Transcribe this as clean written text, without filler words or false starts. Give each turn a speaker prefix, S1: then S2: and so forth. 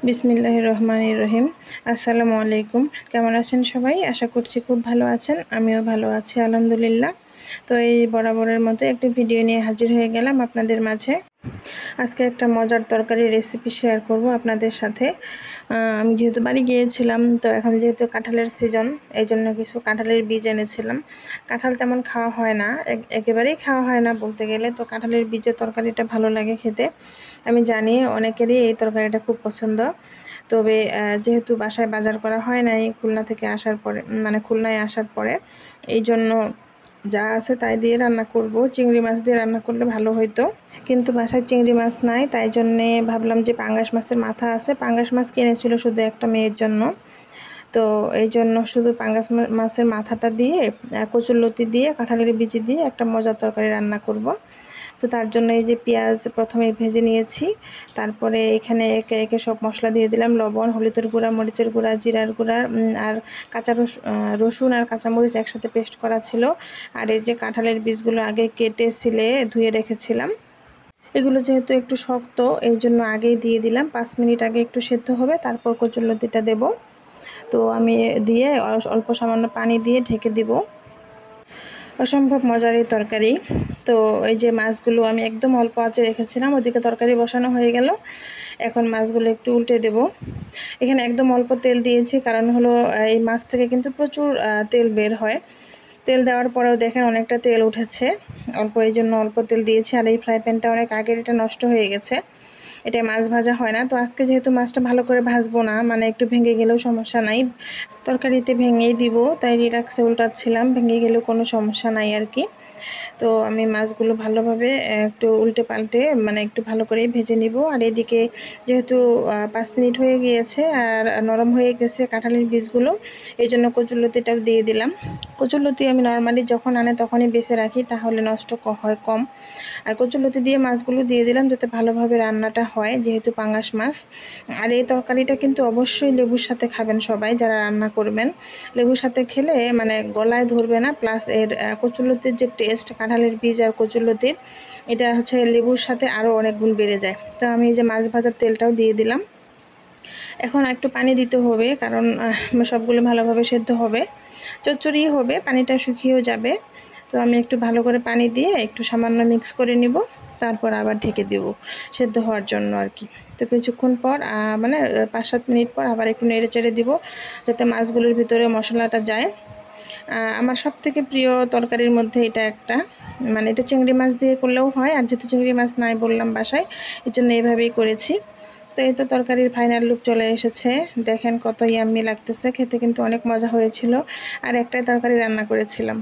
S1: বিসমিল্লাহির রহমানির রহিম। আসসালামু আলাইকুম। কেমন আছেন সবাই? আশা করছি খুব ভালো আছেন। আমিও ভালো আছি আলহামদুলিল্লাহ। তো এই বরাবরের মতো একটি ভিডিও নিয়ে হাজির হয়ে গেলাম আপনাদের মাঝে। আজকে একটা মজার তরকারির রেসিপি শেয়ার করব আপনাদের সাথে। আমি যেহেতু বাড়ি গিয়েছিলাম, তো এখন যেহেতু কাঁঠালের সিজন, এই জন্য কিছু কাঁঠালের বীজ এনেছিলাম। কাঁঠাল তেমন খাওয়া হয় না, একেবারেই খাওয়া হয় না বলতে গেলে। তো কাঁঠালের বীজের তরকারিটা ভালো লাগে খেতে। আমি জানি অনেকেরই এই তরকারিটা খুব পছন্দ। তবে যেহেতু বাসায় বাজার করা হয় নাই খুলনা থেকে আসার পরে, মানে খুলনায় আসার পরে, এই জন্য যা আছে তাই দিয়ে রান্না করব। চিংড়ি মাছ দিয়ে রান্না করলে ভালো হইতো, কিন্তু বাসায় চিংড়ি মাছ নাই। তাই জন্যে ভাবলাম যে পাঙ্গাস মাছের মাথা আছে, পাঙ্গাস মাছ কিনেছিল শুধু একটা মেয়ের জন্য। তো এই জন্য শুধু পাঙ্গাস মাছের মাথাটা দিয়ে কচুরলতি দিয়ে কাঁঠালের বিচি দিয়ে একটা মজার তরকারি রান্না করব। তো তার জন্য এই যে পেঁয়াজ প্রথমে ভেজে নিয়েছি, তারপরে এখানে একে একে সব মশলা দিয়ে দিলাম। লবণ, হলুদের গুঁড়া, মরিচের গুঁড়া, জিরার গুঁড়া, আর কাঁচা রসুন আর কাঁচামরিচ একসাথে পেস্ট করা ছিল। আর এই যে কাঁঠালের বীজগুলো আগে কেটে ছিলে ধুয়ে রেখেছিলাম। এগুলো যেহেতু একটু শক্ত, এই জন্য আগেই দিয়ে দিলাম। 5 মিনিট আগে একটু সেদ্ধ হবে, তারপর কচুরলতিটা দেব। তো আমি দিয়ে অল্প সামান্য পানি দিয়ে ঢেকে দিব। অসম্ভব মজার এই তরকারি। তো এই যে মাছগুলো আমি একদম অল্প আঁচে রেখেছিলাম, ওদিকে তরকারি বসানো হয়ে গেল। এখন মাছগুলো একটু উল্টে দেব। এখানে একদম অল্প তেল দিয়েছি, কারণ হলো এই মাছ থেকে কিন্তু প্রচুর তেল বের হয়। তেল দেওয়ার পরেও দেখেন অনেকটা তেল উঠেছে অল্প, এই জন্য অল্প তেল দিয়েছি। আর এই ফ্রাই প্যানটা অনেক আগের, এটা নষ্ট হয়ে গেছে, এটা মাছ ভাজা হয় না। তো আজকে যেহেতু মাছটা ভালো করে ভাজবো না, মানে একটু ভেঙে গেলেও সমস্যা নাই, তরকারিতে ভেঙেই দিব, তাই রিল্যাক্সে উল্টাচ্ছিলাম, ভেঙে গেলেও কোনো সমস্যা নাই আর কি। তো আমি মাছগুলো ভালোভাবে একটু উল্টে পাল্টে, মানে একটু ভালো করে ভেজে নিব। আর এদিকে যেহেতু 5 মিনিট হয়ে গিয়েছে আর নরম হয়ে গেছে কাঁঠালের বীজগুলো, এই জন্য কচুরলতিটাও দিয়ে দিলাম। কচুরলতি আমি নর্মালি যখন আনে তখনই বেছে রাখি, তাহলে নষ্ট হয় কম। আর কচুরলতি দিয়ে মাছগুলো দিয়ে দিলাম যাতে ভালোভাবে রান্নাটা হয়, যেহেতু পাঙ্গাস মাছ। আর এই তরকারিটা কিন্তু অবশ্যই লেবুর সাথে খাবেন সবাই যারা রান্না করবেন। লেবুর সাথে খেলে মানে গলায় ধরবে না, প্লাস এর কচুরলতির যে টেস্ট, কাঁঠালের বীজ আর কচুরলতির, এটা হচ্ছে লেবুর সাথে আরও অনেক গুণ বেড়ে যায়। তো আমি এই যে মাছ ভাজার তেলটাও দিয়ে দিলাম। এখন একটু পানি দিতে হবে, কারণ সবগুলো ভালোভাবে সেদ্ধ হবে, চচ্চড়ি হবে, পানিটা শুকিয়েও যাবে। তো আমি একটু ভালো করে পানি দিয়ে একটু সামান্য মিক্স করে নিব, তারপর আবার ঢেকে দেব সেদ্ধ হওয়ার জন্য আর কি। তো কিছুক্ষণ পর মানে 5-7 মিনিট পর আবার একটু নেড়ে চেড়ে দিব, যাতে মাছগুলোর ভিতরে মশলাটা যায়। আমার সবথেকে প্রিয় তরকারির মধ্যে এটা একটা, মানে এটা চিংড়ি মাছ দিয়ে করলেও হয়, আর যেহেতু চিংড়ি মাছ নাই বললাম বাসায়, এই জন্য এইভাবেই করেছি। তো এই তো তরকারির ফাইনাল লুক চলে এসেছে, দেখেন কত ইয়াম্মি লাগতেছে খেতে, কিন্তু অনেক মজা হয়েছিল। আর একটাই তরকারি রান্না করেছিলাম।